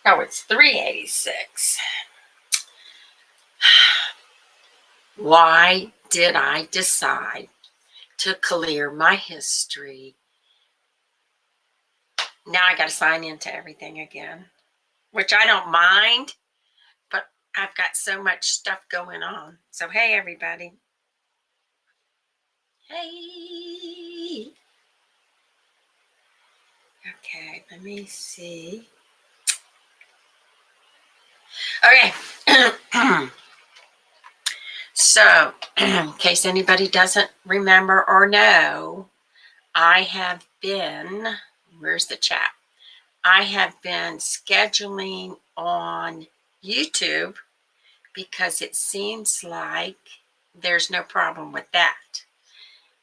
No, it's 386. Why did I decide to clear my history? Now I got to sign into everything again, which I don't mind, but I've got so much stuff going on. So, hey, everybody. Hey. Okay, let me see. Okay. So, in case anybody doesn't remember or know, I have been, where's the chat? I have been scheduling on YouTube because it seems like there's no problem with that.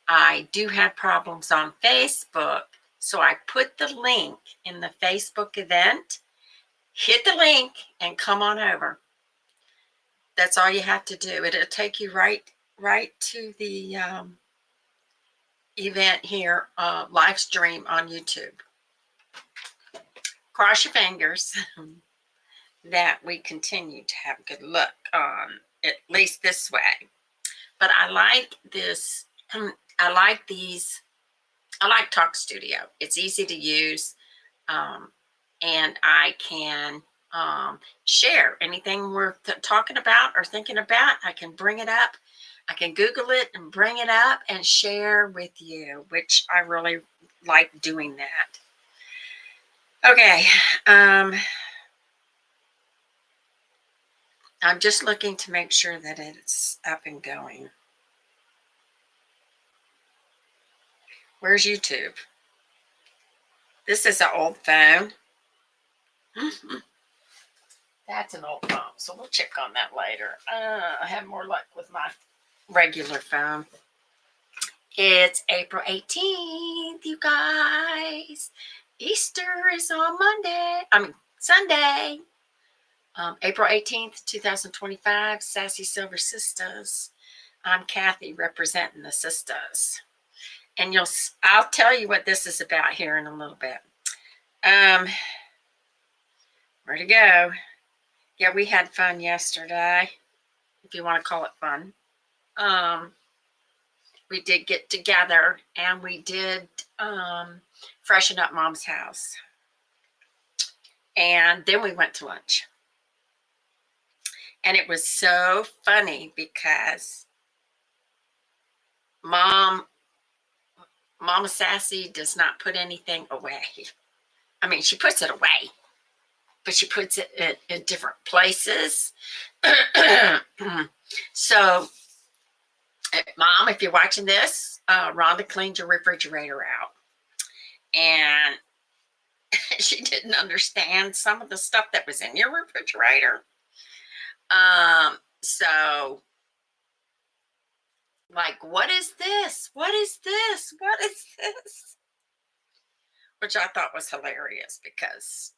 I do have problems on Facebook, so I put the link in the Facebook event. Hit the link and come on over. That's all you have to do. It'll take you right to the event here, live stream on YouTube. Cross your fingers that we continue to have good luck on at least this way. But I like this. I like these. I like Talk Studio. It's easy to use, and I can share anything we're talking about or thinking about. I can bring it up. I can Google it and bring it up and share with you, which I really like doing that. Okay. I'm just looking to make sure that it's up and going. Where's YouTube? This is an old phone. That's an old phone, so we'll check on that later. I have more luck with my regular phone. It's April 18th, you guys. Easter is on Sunday. April 18th, 2025, Sassy Silver Sisters. I'm Cathy, representing the sisters. And I'll tell you what this is about here in a little bit. Where to go? Yeah, we had fun yesterday, if you want to call it fun. We did get together and we did freshen up Mom's house. And then we went to lunch. And it was so funny because Mama Sassy does not put anything away. I mean, she puts it away, but she puts it in different places. So, Mom, if you're watching this, Rhonda cleaned your refrigerator out. And she didn't understand some of the stuff that was in your refrigerator. So, like, what is this? What is this? What is this? Which I thought was hilarious because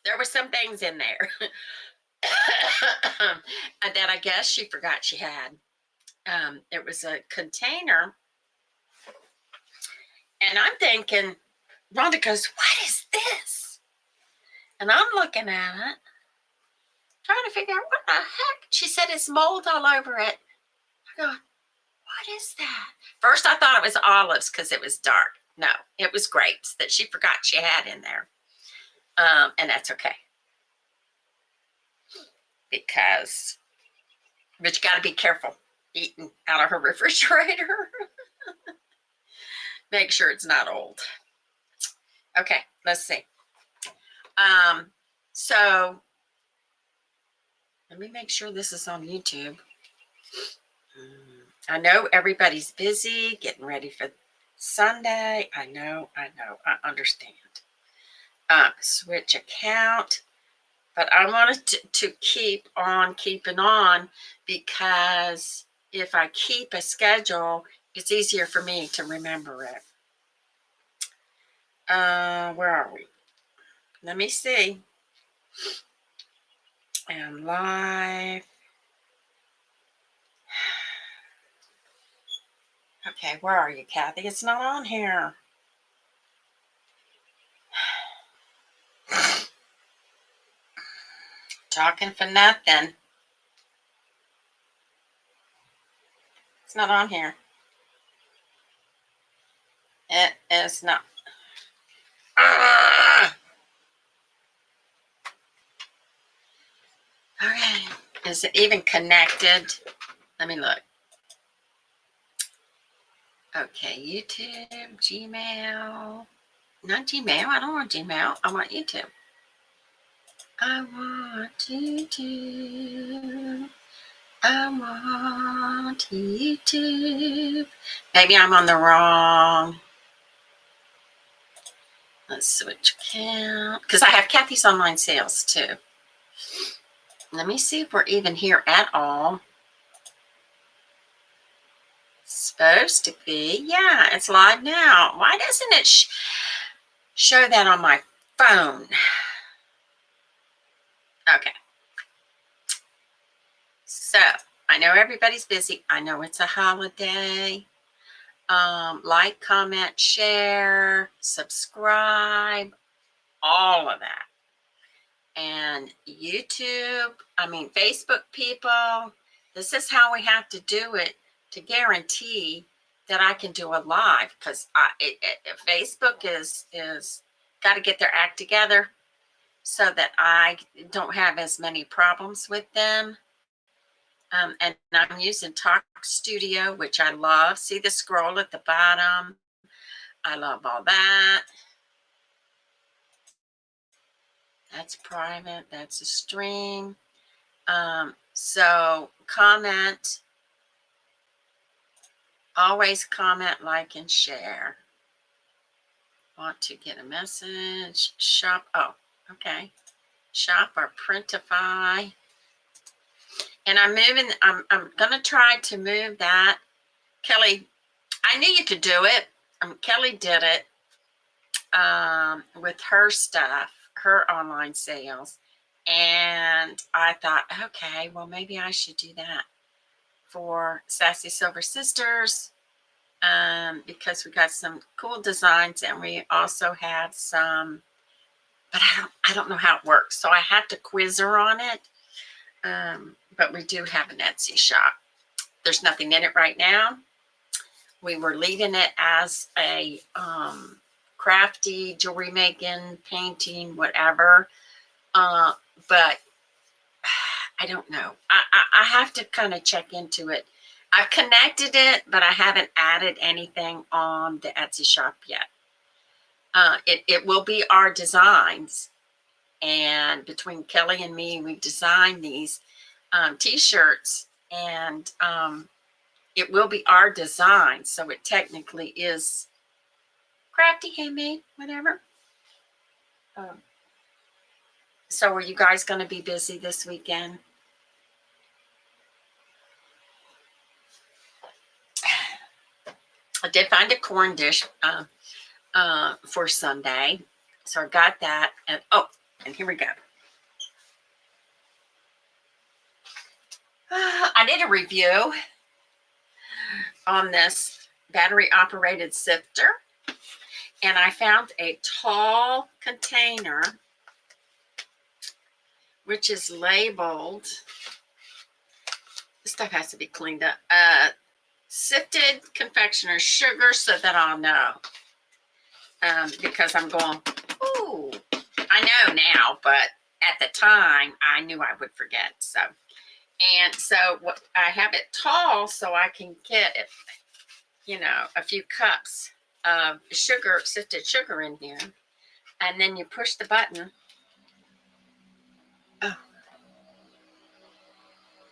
there were some things in there that I guess she forgot she had. It was a container. And I'm thinking, Rhonda goes, what is this? And I'm looking at it, trying to figure out what the heck. She said it's mold all over it. I go, what is that? First, I thought it was olives because it was dark. No, it was grapes that she forgot she had in there. And that's okay. But you got to be careful eating out of her refrigerator. Make sure it's not old. Okay, let's see. So let me make sure this is on YouTube. I know everybody's busy getting ready for Sunday. I know, I understand. Switch account. But I wanted to keep on keeping on because if I keep a schedule, it's easier for me to remember it. Where are we? Let me see. And live. Okay, where are you, Cathy? It's not on here. Talking for nothing. It's not on here. It is not. Okay. Is it even connected? Let me look. Okay, YouTube, Gmail. Not Gmail. I don't want Gmail. I want YouTube. I want YouTube. I want YouTube. Maybe I'm on the wrong. Let's switch account. Because I have Cathy's online sales too. Let me see if we're even here at all. Supposed to be. Yeah, it's live now. Why doesn't it show that on my phone? Okay. So, I know everybody's busy. I know it's a holiday. Like, comment, share, subscribe, all of that. And YouTube, Facebook people, this is how we have to do it to guarantee that I can do a live, because Facebook is got to get their act together so that I don't have as many problems with them. And I'm using Talk Studio, which I love. See the scroll at the bottom? I love all that. That's private. That's a stream. So comment. Always comment, like, and share. Want to get a message? Shop. Oh, okay. Shop or Printify. And I'm going to try to move that. Kelly, I knew you could do it. Kelly did it with her stuff, her online sales. And I thought, okay, well, maybe I should do that for Sassy Silver Sisters, because we got some cool designs, and we also had some, but I don't know how it works. So I had to quiz her on it. But we do have an Etsy shop. There's nothing in it right now. We were leaving it as a crafty jewelry making, painting, whatever. But I don't know. I have to kind of check into it. I've connected it, but I haven't added anything on the Etsy shop yet. It will be our designs. And between Kelly and me, we designed these t-shirts, and it will be our design. So it technically is crafty, handmade, whatever. So are you guys going to be busy this weekend? I did find a corn dish for Sunday. So I got that. And and here we go. I did a review on this battery operated sifter, and I found a tall container which is labeled, this stuff has to be cleaned up, sifted confectioner's sugar, so that I'll know. Because I'm going, ooh, I know now, but at the time I knew I would forget. So I have it tall so I can get it, a few cups of sugar, sifted sugar in here. And then you push the button. Oh,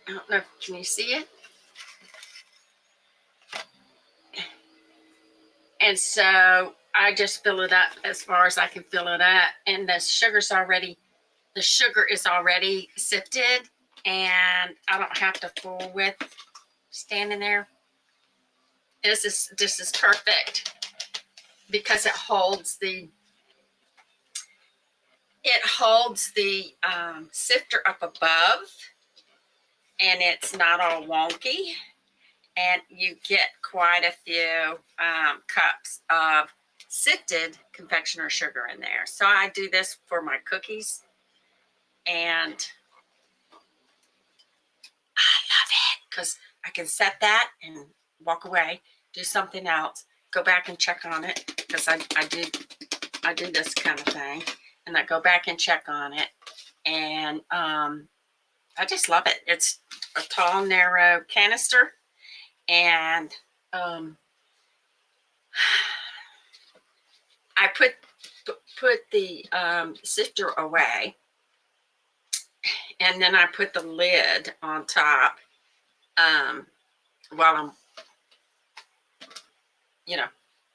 I don't know. Can you see it? And so I just fill it up as far as I can fill it up. And the sugar is already sifted, and I don't have to fool with standing there. This is perfect because it holds the sifter up above, and it's not all wonky, and you get quite a few cups of sifted confectioner sugar in there. So I do this for my cookies, and because I can set that and walk away, do something else, go back and check on it, because I do this kind of thing, and I go back and check on it, and I just love it. It's a tall, narrow canister, and I put the sifter away, and then I put the lid on top while I'm,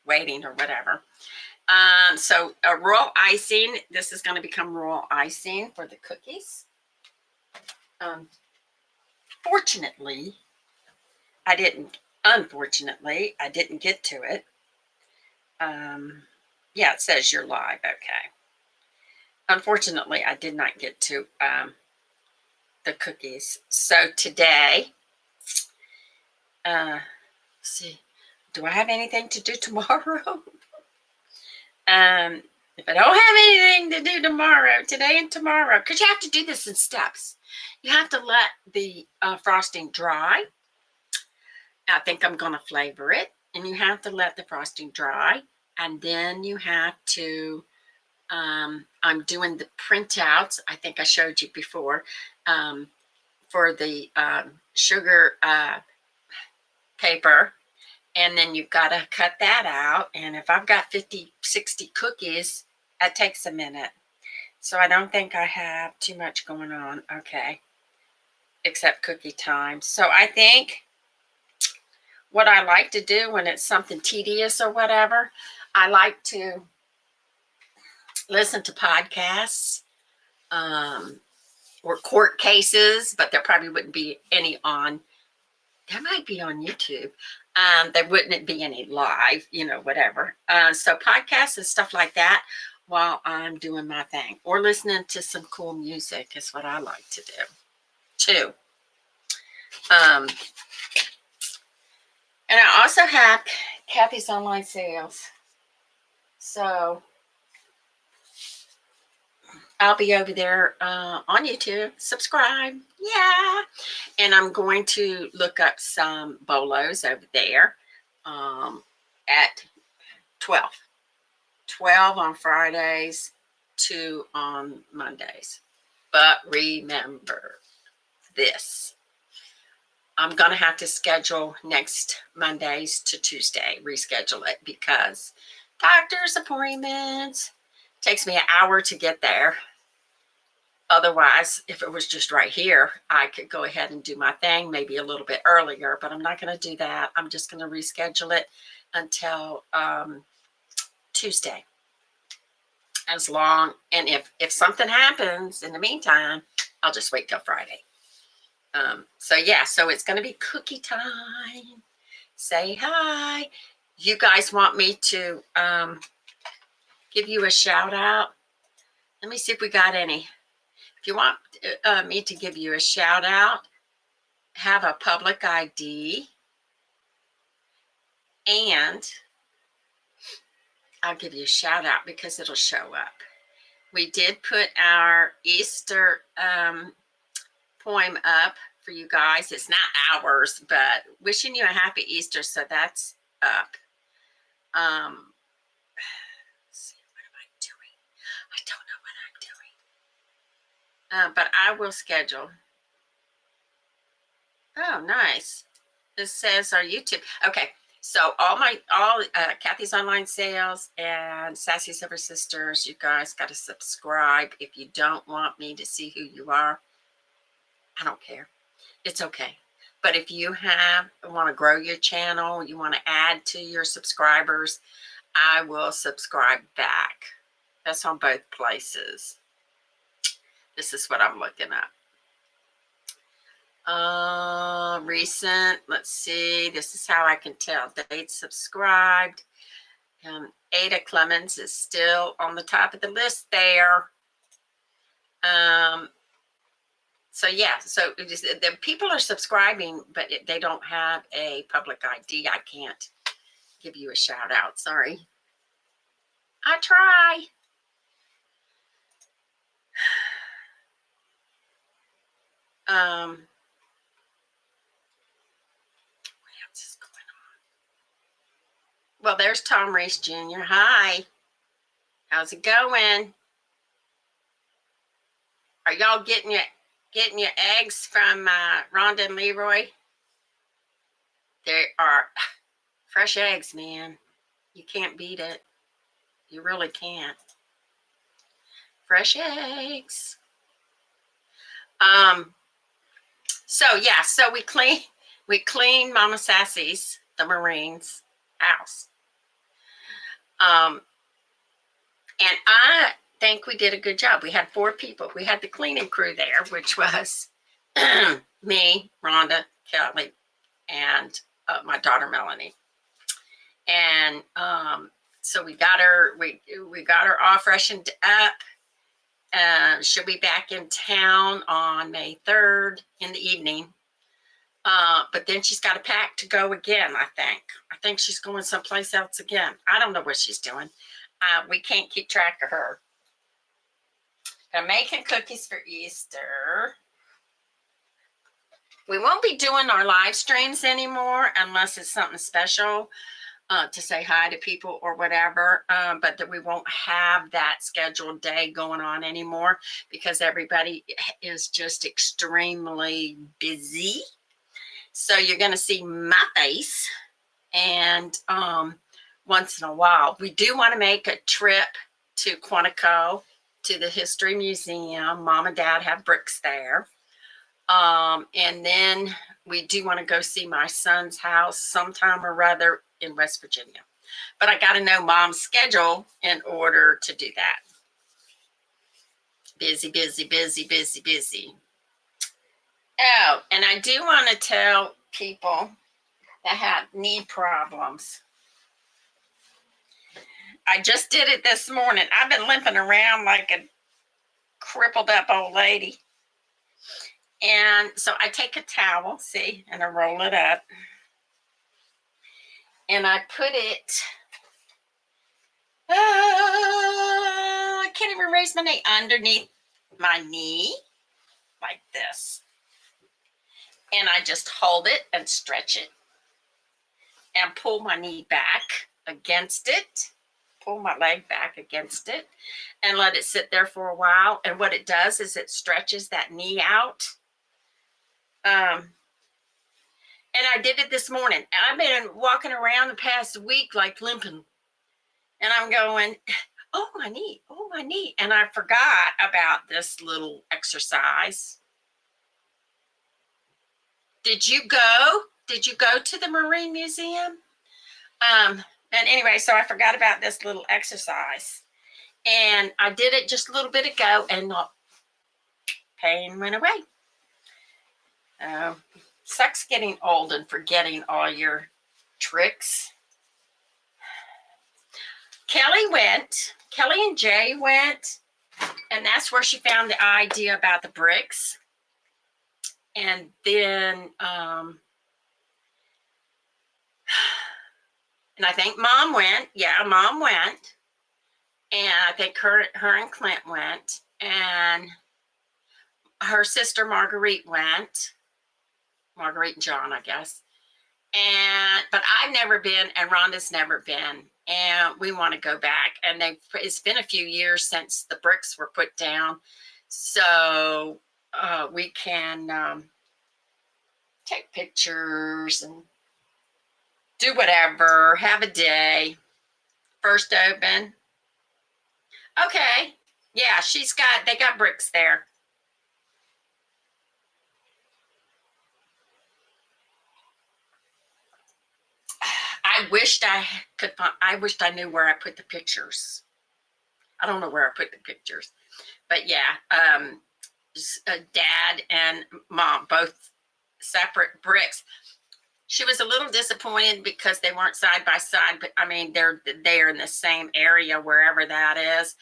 waiting or whatever. So a royal icing. This is going to become royal icing for the cookies. Fortunately, Unfortunately, I didn't get to it. Yeah, it says you're live. Okay. Unfortunately, I did not get to the cookies. So today, see, do I have anything to do tomorrow? If I don't have anything to do tomorrow, today and tomorrow, because you have to do this in steps. You have to let the frosting dry. I think I'm going to flavor it, and you have to let the frosting dry, and then you have to, I'm doing the printouts. I think I showed you before, for the sugar paper. And then you've got to cut that out. And if I've got 50, 60 cookies, that takes a minute. So I don't think I have too much going on. Okay. Except cookie time. So I think what I like to do when it's something tedious or whatever, I like to listen to podcasts or court cases, but there probably wouldn't be any on. There might be on YouTube. There wouldn't be any live, whatever. So podcasts and stuff like that while I'm doing my thing, or listening to some cool music is what I like to do too. And I also have Cathy's online sales. So I'll be over there on YouTube. Subscribe. Yeah. And I'm going to look up some bolos over there at 12. 12 on Fridays, 2 on Mondays. But remember this. I'm going to have to schedule next Mondays to Tuesday, reschedule it, because doctor's appointments takes me an hour to get there. Otherwise, if it was just right here, I could go ahead and do my thing maybe a little bit earlier, but I'm not going to do that. I'm just going to reschedule it until Tuesday. And if something happens in the meantime, I'll just wait till Friday. So it's going to be cookie time. Say hi. You guys want me to give you a shout out? Let me see if we got any. If you want me to give you a shout out, have a public ID, and I'll give you a shout out because it'll show up. We did put our Easter poem up for you guys. It's not ours, but wishing you a happy Easter. So that's up. Let's see, what am I doing? I don't know what I'm doing. But I will schedule. Oh, nice. This says our YouTube. Okay. So all Cathy's online sales and Sassy Silver Sisters, you guys got to subscribe. If you don't want me to see who you are, I don't care. It's okay. But if you want to grow your channel, you want to add to your subscribers, I will subscribe back. That's on both places. This is what I'm looking up. Recent, let's see. This is how I can tell. Date subscribed. Ada Clemens is still on the top of the list there. So the people are subscribing, but they don't have a public ID. I can't give you a shout out. Sorry. I try. Well, there's Tom Reese Jr. Hi. How's it going? Are y'all getting your eggs from Rhonda and Leroy? They are fresh eggs, man. You can't beat it. You really can't. Fresh eggs. So we clean Mama Sassy's, the Marine's house. And I think we did a good job. We had 4 people. We had the cleaning crew there, which was me, Rhonda, Kelly, and my daughter Melanie. And so we got her all freshened up. She'll be back in town on May 3rd in the evening. But then she's got to pack to go again, I think. I think she's going someplace else again. I don't know what she's doing. We can't keep track of her. I'm making cookies for Easter. We won't be doing our live streams anymore unless it's something special to say hi to people or whatever. But that we won't have that scheduled day going on anymore because everybody is just extremely busy. So you're going to see my face and once in a while. We do want to make a trip to Quantico, to the History Museum. Mom and Dad have bricks there. And then we do want to go see my son's house sometime or rather in West Virginia. But I got to know Mom's schedule in order to do that. Busy, busy, busy, busy, busy. Oh, and I do want to tell people that have knee problems. I just did it this morning. I've been limping around like a crippled up old lady. And so I take a towel, see, and I roll it up. And I put it, I can't even raise my knee, underneath my knee, like this. And I just hold it and stretch it and pull my knee back against it. Pull my leg back against it and let it sit there for a while. And what it does is it stretches that knee out. And I did it this morning. I've been walking around the past week like limping. And I'm going, oh, my knee, oh, my knee. And I forgot about this little exercise. Did you go? Did you go to the Marine Museum? And anyway, so I forgot about this little exercise. And I did it just a little bit ago and the pain went away. Sucks getting old and forgetting all your tricks. Kelly and Jay went, and that's where she found the idea about the bricks. And then, and I think Mom went. Yeah, Mom went. And I think her and Clint went. And her sister Marguerite went. Marguerite and John, I guess. But I've never been, and Rhonda's never been. And we want to go back. And it's been a few years since the bricks were put down. So we can take pictures and do whatever, have a day. First open. Okay. Yeah, they got bricks there. I wished I knew where I put the pictures. I don't know where I put the pictures. But yeah, Dad and Mom, both separate bricks. She was a little disappointed because they weren't side by side, but I mean, they're in the same area, wherever that is.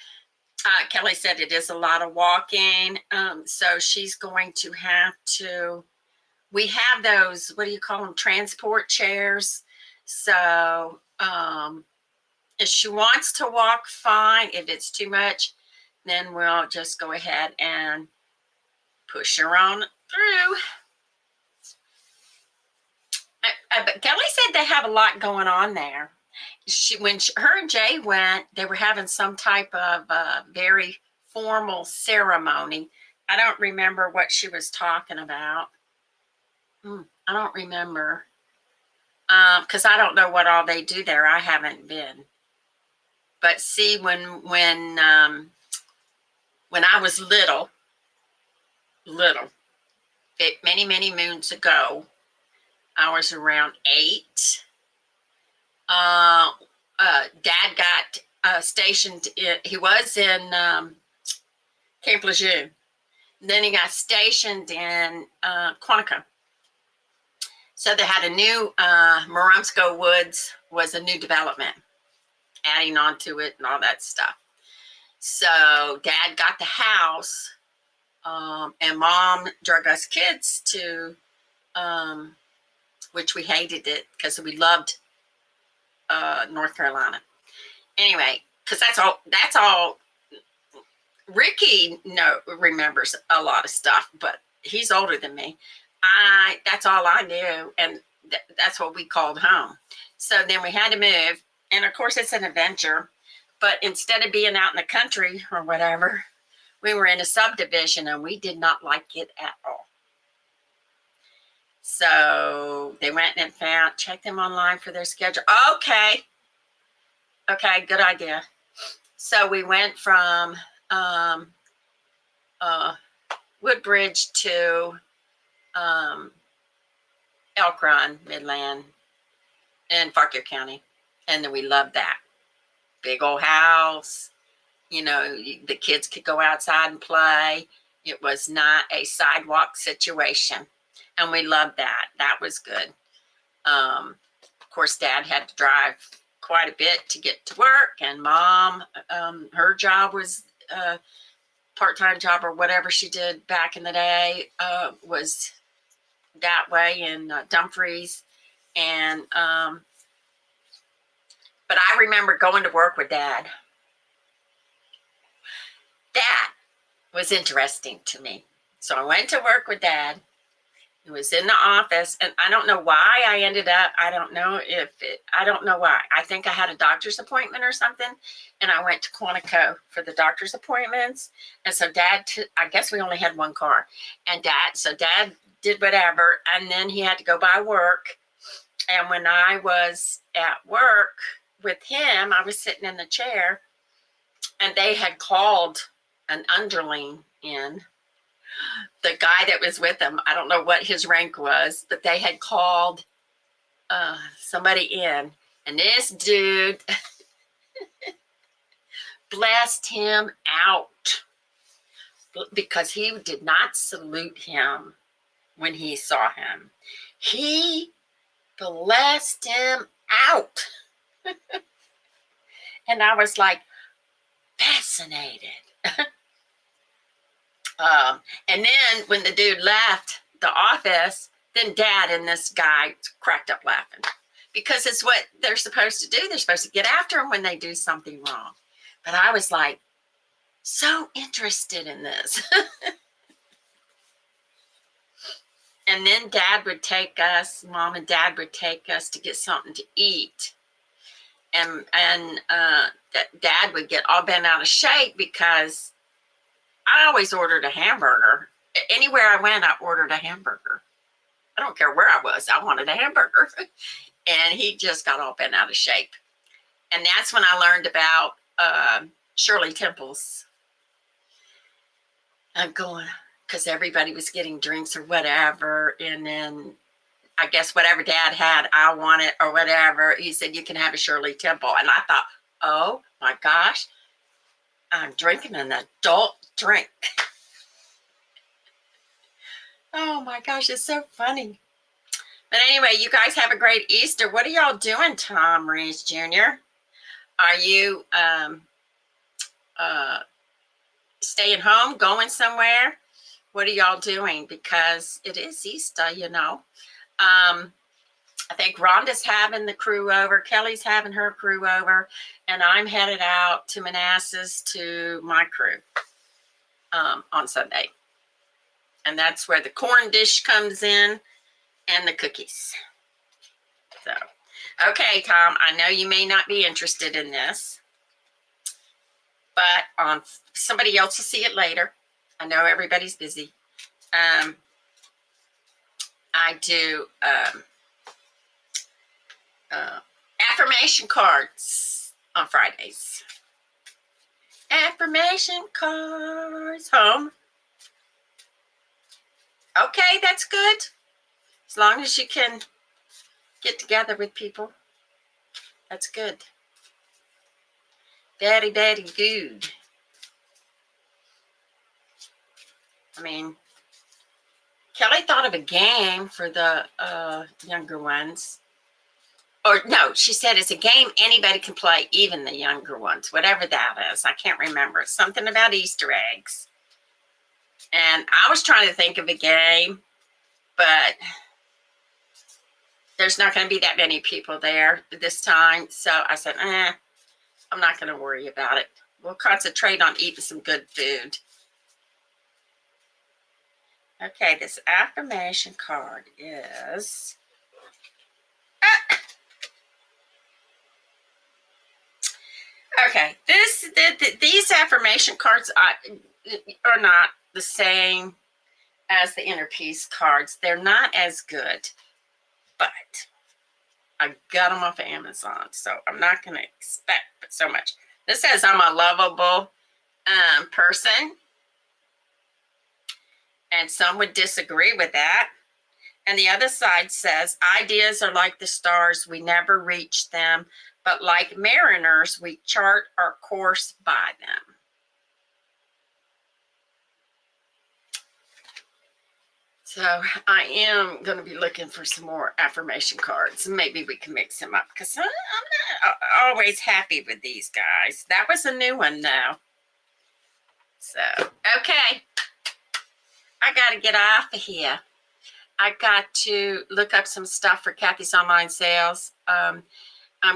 Kelly said it is a lot of walking. So she's going to have to, we have those, what do you call them? Transport chairs. So if she wants to walk, fine. If it's too much, then we'll just go ahead and push her on through. But Kelly said they have a lot going on there. Her and Jay went, they were having some type of very formal ceremony. I don't remember what she was talking about. I don't remember. Because I don't know what all they do there. I haven't been. But see, when I was little, many moons ago, I was around 8. Dad got stationed. He was in Camp Lejeune. Then he got stationed in Quantico. So they had a new Marumsco Woods was a new development, adding on to it and all that stuff. So Dad got the house, and Mom drug us kids to, which we hated it because we loved North Carolina. Anyway, because that's all. Ricky remembers a lot of stuff, but he's older than me. That's all I knew, and that's what we called home. So then we had to move, and of course it's an adventure, but instead of being out in the country or whatever, we were in a subdivision, and we did not like it at all. So they went and checked them online for their schedule. Okay, good idea. So we went from Woodbridge to Elk Run, Midland, and Fauquier County. And then we loved that. Big old house. The kids could go outside and play. It was not a sidewalk situation. And we loved that. That was good. Of course, Dad had to drive quite a bit to get to work. And Mom, her job was a part-time job or whatever she did back in the day, was that way in Dumfries. And but I remember going to work with Dad. That was interesting to me. So I went to work with Dad. He was in the office, and I don't know why I ended up. I don't know why. I think I had a doctor's appointment or something, and I went to Quantico for the doctor's appointments. And so Dad, I guess we only had one car, and Dad did whatever, and then he had to go by work. And when I was at work with him, I was sitting in the chair, and they had called an underling in. The guy that was with him, I don't know what his rank was, but they had called somebody in, and this dude blessed him out because he did not salute him when he saw him. He blessed him out. And I was like fascinated. And then when the dude left the office, then Dad and this guy cracked up laughing because it's what they're supposed to do. They're supposed to get after them when they do something wrong. But I was like so interested in this. And then Mom and Dad would take us to get something to eat. And Dad would get all bent out of shape because I always ordered a hamburger. Anywhere I went, I ordered a hamburger. I don't care where I was. I wanted a hamburger. And he just got all bent out of shape. And that's when I learned about Shirley Temples. I'm going, because everybody was getting drinks or whatever. And then I guess whatever Dad had, I wanted or whatever. He said, you can have a Shirley Temple. And I thought, oh my gosh, I'm drinking an adult drink. Oh my gosh, it's so funny. But anyway, you guys have a great Easter. What are y'all doing, Tom Reese Jr.? Are you staying home, going somewhere? What are y'all doing? Because it is Easter, I think Rhonda's having the crew over. Kelly's having her crew over. And I'm headed out to Manassas to my crew on Sunday. And that's where the corn dish comes in and the cookies. So, Okay, Tom, I know you may not be interested in this, but somebody else will see it later. I know everybody's busy. I do affirmation cards on Fridays. Affirmation cards home. Okay, that's good. As long as you can get together with people, that's good. Very, very good. I mean, Kelly thought of a game for the younger ones. Or no, she said it's a game anybody can play, even the younger ones, whatever that is. I can't remember. It's something about Easter eggs. And I was trying to think of a game, but there's not going to be that many people there this time. So I said, I'm not going to worry about it. We'll concentrate on eating some good food. Okay, this affirmation card is... Okay, these affirmation cards are not the same as the inner peace cards. They're not as good, but I got them off of Amazon, so I'm not going to expect so much. This says I'm a lovable person, and some would disagree with that. And the other side says ideas are like the stars. We never reach them, but like mariners, we chart our course by them. So I am going to be looking for some more affirmation cards. Maybe we can mix them up, because I'm not always happy with these guys. That was a new one, though. So, okay. I got to get off of here. I got to look up some stuff for Cathy's online sales. I'm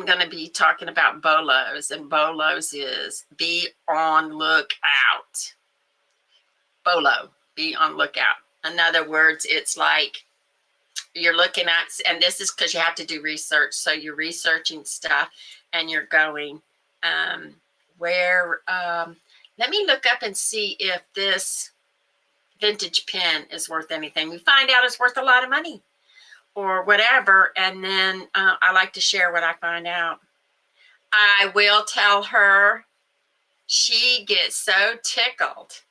going to be talking about BOLOs, and BOLOs is be on lookout. BOLO, be on lookout. In other words, it's like you're looking at, and this is because you have to do research. So you're researching stuff and you're going, let me look up and see if this vintage pen is worth anything. We find out it's worth a lot of money or whatever. And then I like to share what I find out. I will tell her. She gets so tickled.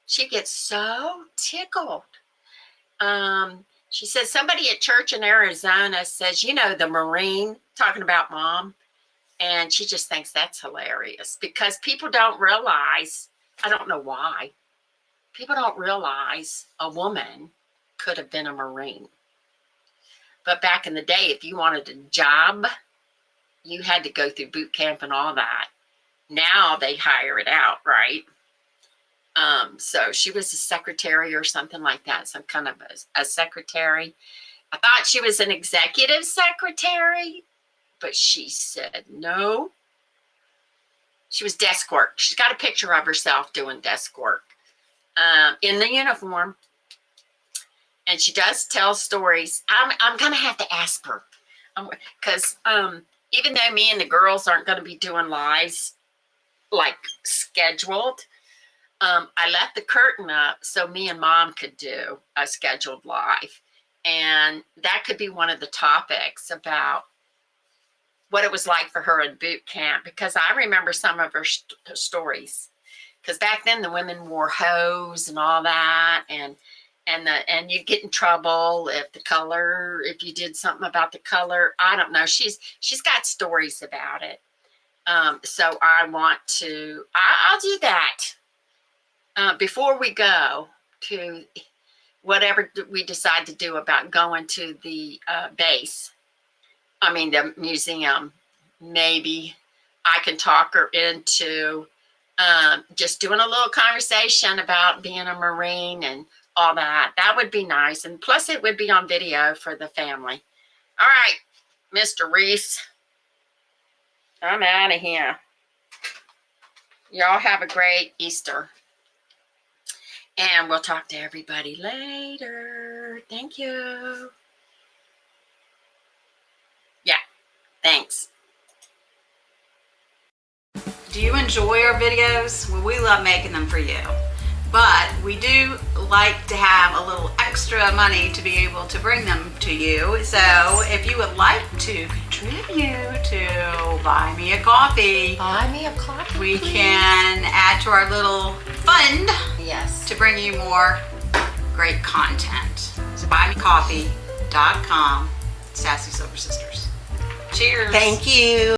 She gets so tickled. She says somebody at church in Arizona says, the Marine, talking about mom. And she just thinks that's hilarious because people don't realize, I don't know why, people don't realize a woman could have been a Marine. But back in the day, if you wanted a job, you had to go through boot camp and all that. Now they hire it out, right? So she was a secretary or something like that, some kind of a secretary. I thought she was an executive secretary, but she said no. She was desk work. She's got a picture of herself doing desk work in the uniform. And she does tell stories. I'm going to have to ask her because even though me and the girls aren't going to be doing lives like scheduled, I left the curtain up so me and mom could do a scheduled live. And that could be one of the topics about what it was like for her in boot camp, because I remember some of her stories. Because back then the women wore hose and all that, and you'd get in trouble if you did something about the color. I don't know. She's got stories about it. So I want to. I'll do that. Before we go to whatever we decide to do about going to the the museum, maybe I can talk her into just doing a little conversation about being a Marine and all that. That would be nice. And plus it would be on video for the family. All right, Mr. Reese, I'm out of here. Y'all have a great Easter. And we'll talk to everybody later. Thank you. Yeah. Thanks. Do you enjoy our videos? Well, we love making them for you. But we do like to have a little extra money to be able to bring them to you. So if you would like to contribute to Buy Me a Coffee, we can add to our little fund to bring you more great content. So buymecoffee.com, Sassy Silver Sisters. Cheers. Thank you.